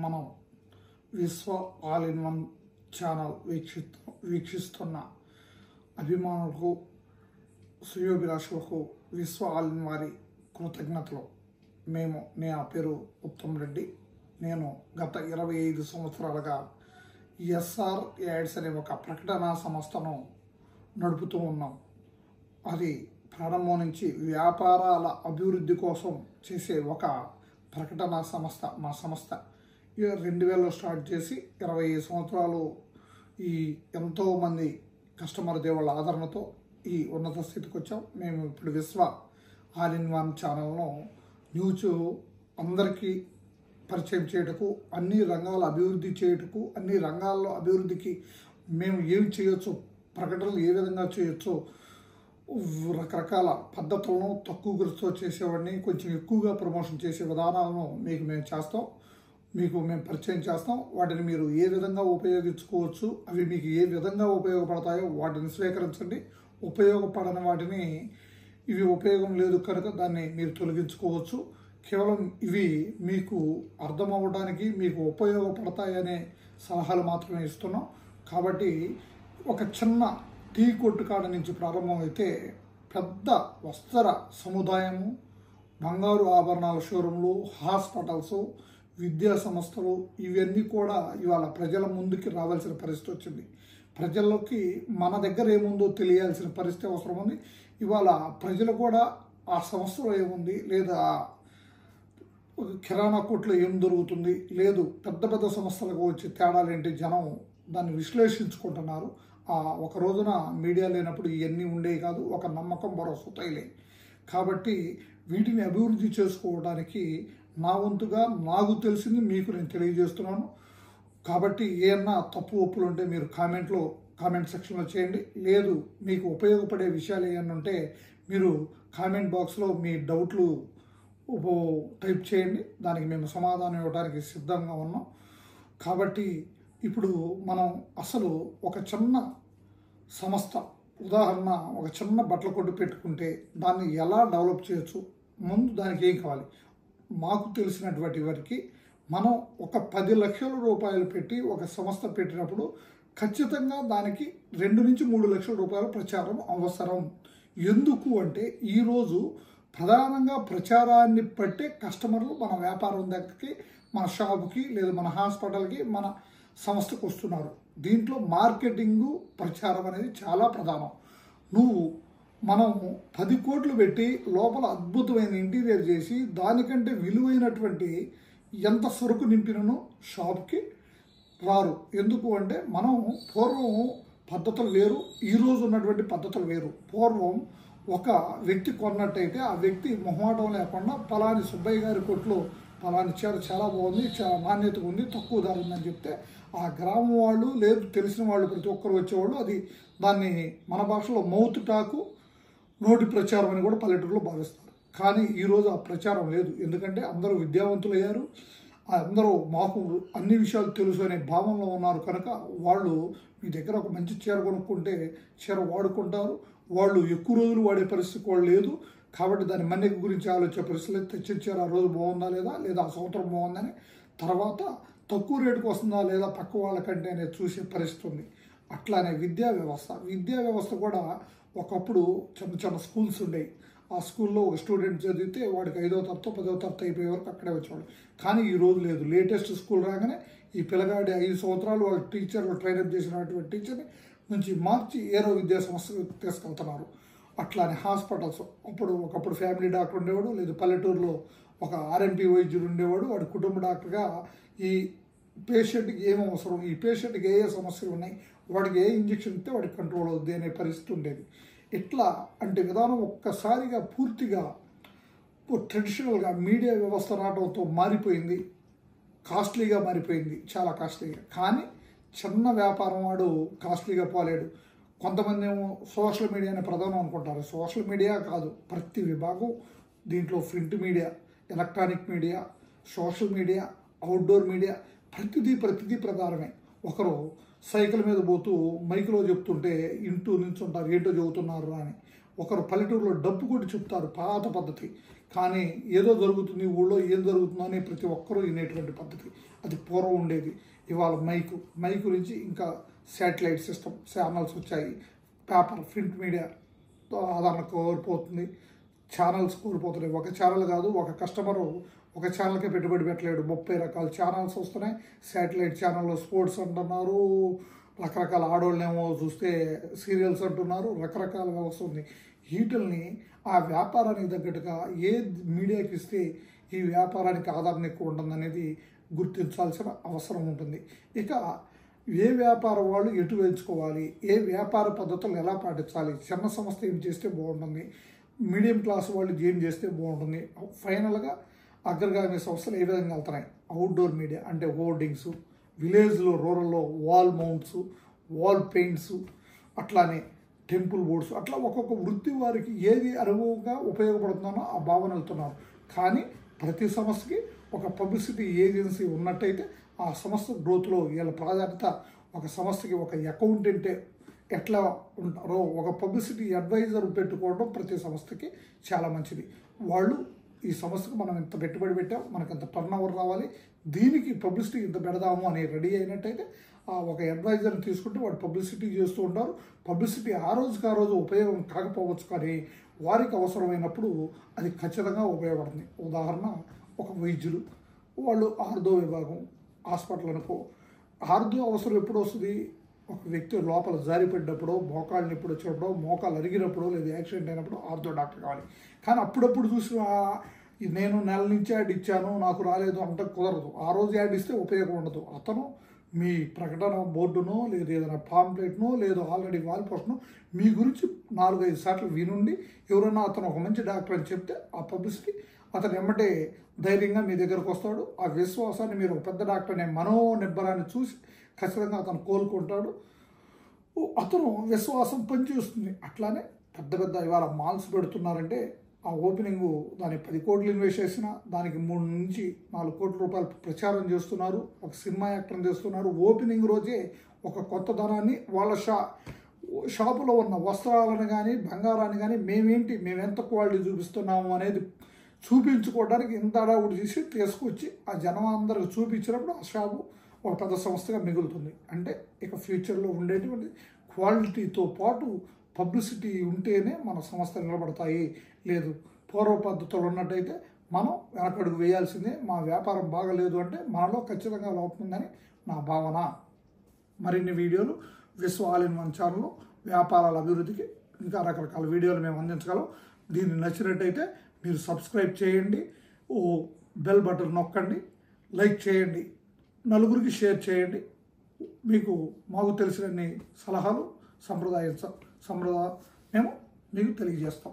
మనం విశ్వ all in one channel వీక్షిస్తున్న అభిమానులకు శ్రేయోభిలాషులకు విశ్వ ఆల్ ఇన్ వారి కృతజ్ఞతలు. నా పేరు ఉత్తమ్ రెడ్డి. నేను గత 25 సంవత్సరాలుగా ఎస్ఆర్ యాడ్స్ అనే ఒక ప్రకటన సంస్థను నడుపుతూ ఉన్నాం. అది ప్రారంభం నుంచి వ్యాపారాల అభివృద్ధి కోసం చేసే ఒక ప్రకటన సంస్థ. మా సంస్థ 2000లో స్టార్ట్ చేసి 25 సంవత్సరాలు ఎంతోమంది కస్టమర్ దేవుళ్ళ ఆదరణతో ఈ ఉన్నత స్థితికి వచ్చాం. మేము ఇప్పుడు విశ్వ ఆల్ ఇన్ వన్ ఛానల్ను న్యూస్ అందరికీ పరిచయం చేయటకు, అన్ని రంగాల అభివృద్ధి చేయటకు, అన్ని రంగాల్లో అభివృద్ధికి మేము ఏం చేయొచ్చు, ప్రకటనలు ఏ విధంగా చేయొచ్చో రకరకాల పద్ధతులను తక్కువ ఖర్చుతో చేసేవాడిని కొంచెం ఎక్కువగా ప్రమోషన్ చేసే విధానాలను మేము చేస్తాం. మేము పరిచయం చేస్తాం. వాటిని మీరు ఏ విధంగా ఉపయోగించుకోవచ్చు, అవి మీకు ఏ విధంగా ఉపయోగపడతాయో వాటిని స్వీకరించండి. ఉపయోగపడని వాటిని ఇవి ఉపయోగం లేదు కనుక దాన్ని మీరు తొలగించుకోవచ్చు. కేవలం ఇవి మీకు అర్థం అవ్వడానికి, మీకు ఉపయోగపడతాయనే సలహాలు మాత్రమే ఇస్తున్నాం. కాబట్టి ఒక చిన్న టీ కొట్టు కాడ నుంచి ప్రారంభమైతే పెద్ద వస్త్ర సముదాయము, బంగారు ఆభరణాల షోరూంలు, హాస్పిటల్స్, విద్యా సంస్థలు ఇవన్నీ కూడా ఇవాళ ప్రజల ముందుకి రావాల్సిన పరిస్థితి వచ్చింది. ప్రజల్లోకి మన దగ్గర ఏముందో తెలియాల్సిన పరిస్థితి అవసరం ఉంది. ఇవాళ ప్రజలు కూడా ఆ సంస్థలో ఏముంది, లేదా కిరాణా కొట్లో ఏం దొరుకుతుంది, లేదు పెద్ద పెద్ద సంస్థలకు వచ్చే తేడాలేంటి, జనం దాన్ని విశ్లేషించుకుంటున్నారు. ఒక రోజున మీడియా లేనప్పుడు ఇవన్నీ ఉండేవి కాదు. ఒక నమ్మకం భరోసా తైలే. కాబట్టి వీటిని అభివృద్ధి చేసుకోవడానికి నా వంతుగా నాకు తెలిసింది మీకు నేను తెలియజేస్తున్నాను. కాబట్టి ఏమన్నా తప్పు ఒప్పులు ఉంటే మీరు కామెంట్ సెక్షన్లో చేయండి. లేదు మీకు ఉపయోగపడే విషయాలు ఏమన్నా ఉంటే మీరు కామెంట్ బాక్స్లో మీ డౌట్లు టైప్ చేయండి. దానికి మేము సమాధానం ఇవ్వడానికి సిద్ధంగా ఉన్నాం. కాబట్టి ఇప్పుడు మనం అసలు ఒక చిన్న సంస్థ, ఉదాహరణ ఒక చిన్న బట్టల కొట్టు పెట్టుకుంటే దాన్ని ఎలా డెవలప్ చేయొచ్చు, ముందు దానికి ఏం కావాలి, మాకు తెలిసినటువంటి వారికి మనం ఒక 10 లక్షల రూపాయలు పెట్టి ఒక సంస్థ పెట్టినప్పుడు ఖచ్చితంగా దానికి 2 నుంచి 3 లక్షల రూపాయల ప్రచారం అవసరం. ఎందుకు అంటే ఈరోజు ప్రధానంగా ప్రచారాన్ని పట్టే కస్టమర్లు మన వ్యాపారం దగ్గరికి, మన షాపుకి, లేదా మన హాస్పిటల్కి, మన సంస్థకు వస్తున్నారు. దీంట్లో మార్కెటింగు, ప్రచారం అనేది చాలా ప్రధానం. మనం 10 కోట్లు పెట్టి లోపల అద్భుతమైన ఇంటీరియర్ చేసి దానికంటే విలువైనటువంటి ఎంత సరుకు నింపినో షాప్కి రారు. ఎందుకు అంటే మనం పూర్వం పద్ధతులు వేరు, ఈరోజు ఉన్నటువంటి పద్ధతులు వేరు. పూర్వం ఒక వ్యక్తి కొన్నట్టయితే ఆ వ్యక్తి మొహమాటం లేకుండా పలాని సుబ్బయ్య గారి కొట్లో పలాని చీర చాలా బాగుంది, చాలా నాణ్యతగా ఉంది, తక్కువ ధర ఉందని చెప్తే ఆ గ్రామం వాళ్ళు, లేదు తెలిసిన వాళ్ళు ప్రతి ఒక్కరు వచ్చేవాళ్ళు. దాన్ని మన భాషలో మౌత్ టాకు, నోటి ప్రచారం అని కూడా పల్లెటూరులో భావిస్తారు. కానీ ఈరోజు ఆ ప్రచారం లేదు. ఎందుకంటే అందరూ విద్యావంతులు అయ్యారు, అందరూ మాకు అన్ని విషయాలు తెలుసు అనే భావనలో ఉన్నారు. కనుక వాళ్ళు మీ దగ్గర ఒక మంచి చీర కొనుక్కుంటే చీర వాడుకుంటారు. వాళ్ళు ఎక్కువ రోజులు వాడే పరిస్థితి కూడా లేదు. కాబట్టి దాని మన్నిక గురించి ఆలోచన పరిస్థితి లేదు. తెచ్చిన చీర ఆ రోజు బాగుందా లేదా ఆ సంవత్సరం బాగుందని, తర్వాత తక్కువ రేటుకు వస్తుందా లేదా పక్క వాళ్ళకంటే అనేది చూసే పరిస్థితి ఉంది. అట్లానే విద్యా వ్యవస్థ కూడా ఒకప్పుడు చిన్న స్కూల్స్ ఉండేవి. ఆ స్కూల్లో ఒక స్టూడెంట్ చదివితే వాడికి 5వ తరగతి 10వ తరగతి అయిపోయే వరకు అక్కడే వచ్చేవాడు. కానీ ఈరోజు లేదు. లేటెస్ట్ స్కూల్ రాగానే ఈ పిల్లగాడి 5 సంవత్సరాలు వాళ్ళ టీచర్లు ట్రైనప్ చేసినటువంటి టీచర్ని నుంచి మార్చి ఏరో విద్యా సంస్థకు తీసుకెళ్తున్నారు. అట్లానే హాస్పిటల్స్, ఒకప్పుడు ఫ్యామిలీ డాక్టర్ ఉండేవాడు, లేదు పల్లెటూరులో ఒక ఆర్ఎంపీ వైద్యుడు ఉండేవాడు. వాడి కుటుంబ డాక్టర్గా ఈ పేషెంట్కి ఏం అవసరం, ఈ పేషెంట్కి ఏ సమస్యలు ఉన్నాయి, వాడికి ఏ ఇంజక్షన్ ఇస్తే వాడికి కంట్రోల్ అవుద్ది అనే పరిస్థితి ఉండేది. ఎట్లా అంటే విధానం ఒక్కసారిగా పూర్తిగా ట్రెడిషనల్గా మీడియా వ్యవస్థ రావడంతో మారిపోయింది. కాస్ట్లీగా మారిపోయింది, చాలా కాస్ట్లీగా. కానీ చిన్న వ్యాపారం వాడు కాస్ట్లీగా పోలేడు. కొంతమంది ఏమో సోషల్ మీడియాని ప్రధానం అనుకుంటారు. సోషల్ మీడియా కాదు, ప్రతి విభాగం దీంట్లో print media, electronic media, social media, outdoor media, ప్రతిదీ ప్రధానమే. ఒకరు సైకిల్ మీద పోతూ మైకులో చెప్తుంటే ఇంటూ నించుంటారు, ఏంటో చెబుతున్నారు అని. ఒకరు పల్లెటూరులో డబ్బు కొట్టి చెప్తారు, పాత పద్ధతి. కానీ ఏదో జరుగుతుంది ఊళ్ళో ఏం జరుగుతుందో అని ప్రతి ఒక్కరూ వినేటువంటి పద్ధతి. అది పూర్వం ఉండేది. ఇవాళ మైకు నుంచి ఇంకా శాటిలైట్ సిస్టమ్ ఛానల్స్ వచ్చాయి. పేపర్ ప్రింట్ మీడియా ఆదరణ కోల్పోతుంది. ఛానల్స్ కోల్పోతున్నాయి. ఒక ఛానల్ కాదు, ఒక కస్టమరు ఒక ఛానల్కే పెట్టుబడి పెట్టలేడు. 30 రకాల ఛానల్స్ వస్తున్నాయి. శాటిలైట్ ఛానల్లో స్పోర్ట్స్ అంటున్నారు, రకరకాల ఆడోళ్ళేమో చూస్తే సీరియల్స్ అంటున్నారు, రకరకాలుగా వస్తుంది. వీటిల్ని ఆ వ్యాపారానికి తగ్గట్టుగా ఏ మీడియాకి ఇస్తే ఈ వ్యాపారానికి ఆదరణ ఎక్కువ ఉంటుందనేది గుర్తించాల్సిన అవసరం ఉంటుంది. ఇక ఏ వ్యాపారం వాళ్ళు ఎటు వేయించుకోవాలి, ఏ వ్యాపార పద్ధతులు ఎలా పాటించాలి, చిన్న సంస్థ ఏం చేస్తే బాగుంటుంది, మీడియం క్లాస్ వాళ్ళు ఏం చేస్తే బాగుంటుంది, ఫైనల్గా అగ్రగామి సంస్థలు ఏ విధంగా వెళ్తున్నాయి. అవుట్డోర్ మీడియా అంటే హోర్డింగ్స్, విలేజ్లో రూరల్లో వాల్ మౌంట్స్, వాల్ పెయింట్స్, అట్లానే టెంపుల్ బోర్డ్స్, అట్లా ఒక్కొక్క వృత్తి వారికి ఏది అనుభవంగా ఉపయోగపడుతుందో ఆ భావన వెళ్తున్నారు. కానీ ప్రతి సంస్థకి ఒక పబ్లిసిటీ ఏజెన్సీ ఉన్నట్టయితే ఆ సంస్థ గ్రోత్లో వీళ్ళ ప్రాధాన్యత. ఒక సంస్థకి ఒక అకౌంటెంటే ఎట్లా ఉంటారో ఒక పబ్లిసిటీ అడ్వైజర్ పెట్టుకోవడం ప్రతి సంస్థకి చాలా మంచిది. వాళ్ళు ఈ సంస్థకు మనం ఇంత పెట్టుబడి పెట్టాం, మనకు ఇంత టర్న్ ఓవర్ రావాలి, దీనికి పబ్లిసిటీ ఇంత పెడదాము అని రెడీ అయినట్టయితే ఒక అడ్వైజర్ని తీసుకుంటే వాడు పబ్లిసిటీ చేస్తూ ఉంటారు. పబ్లిసిటీ ఆ రోజుకి ఆ రోజు ఉపయోగం కాకపోవచ్చు, కానీ వారికి అవసరమైనప్పుడు అది ఖచ్చితంగా ఉపయోగపడుతుంది. ఉదాహరణ, ఒక వైద్యులు వాళ్ళు ఆర్థో విభాగం హాస్పిటల్ అనుకో, ఆర్థో అవసరం ఎప్పుడు వస్తుంది? ఒక వ్యక్తి లోపల జారిపడ్డప్పుడు, మోకాళ్ళు నొప్పి వచ్చినప్పుడు, మోకాలు అరిగినప్పుడు, లేదా యాక్సిడెంట్ అయినప్పుడు ఆర్థో డాక్టర్ కావాలి. కానీ అప్పుడప్పుడు చూసి నేను నెల నుంచి యాడ్ ఇచ్చాను నాకు రాలేదు అంటే కుదరదు. ఆ రోజు యాడ్ ఇస్తే ఉపయోగం ఉండదు. అతను మీ ప్రకటన బోర్డునో లేదా ఏదైనా పాంప్లెట్నో లేదా ఆల్రెడీ వాల్ పోస్ట్నో మీ గురించి 4-5 సార్లు వినుండి ఎవరైనా అతను ఒక మంచి డాక్టర్ అని చెప్తే ఆ పబ్లిసిటీ అతను ఎమ్మటే ధైర్యంగా మీ దగ్గరకు వస్తాడు. ఆ విశ్వాసాన్ని మీరు పెద్ద డాక్టర్ అనే మనోనిబ్బరాన్ని చూసి ఖచ్చితంగా అతను కోలుకుంటాడు. అతను విశ్వాసం పనిచేస్తుంది. అట్లానే పెద్ద ఇవాళ మాల్స్ పెడుతున్నారంటే ఆ ఓపెనింగ్ దానికి 10 కోట్లు ఇన్వెస్ట్ చేసిన దానికి 3 నుంచి 4 కోట్ల రూపాయలు ప్రచారం చేస్తున్నారు. ఒక సినిమా యాక్టర్ని చేస్తున్నారు. ఓపెనింగ్ రోజే ఒక కొత్త ధనాన్ని వాళ్ళ షాపులో ఉన్న వస్త్రాలను కానీ బంగారాన్ని కానీ మేము ఎంత క్వాలిటీ చూపిస్తున్నాము అనేది చూపించుకోవడానికి ఇంత అడావుడు చేసి తీసుకొచ్చి ఆ జనం అందరికి చూపించినప్పుడు ఆ షాపు ఒక పెద్ద సంస్థగా మిగులుతుంది. అంటే ఇక ఫ్యూచర్లో ఉండేటువంటి క్వాలిటీతో పాటు పబ్లిసిటీ ఉంటేనే మన సంస్థలు నిలబడతాయి. లేదు పూర్వ పద్ధతులు ఉన్నట్టయితే మనం వెనకడుగు వేయాల్సిందే. మా వ్యాపారం బాగలేదు అంటే మనలో ఖచ్చితంగా లోపముందని నా భావన. మరిన్ని వీడియోలు విశ్వ ఆల్ ఇన్ వన్ ఛానల్లో వ్యాపారాల అభివృద్ధికి ఇంకా రకరకాల వీడియోలు మేము అందించగలం. దీన్ని నచ్చినట్టయితే మీరు సబ్స్క్రైబ్ చేయండి, బెల్ బటన్ నొక్కండి, లైక్ చేయండి, నలుగురికి షేర్ చేయండి. మాకు తెలిసిన సలహాలు మేము మీకు తెలియజేస్తాం.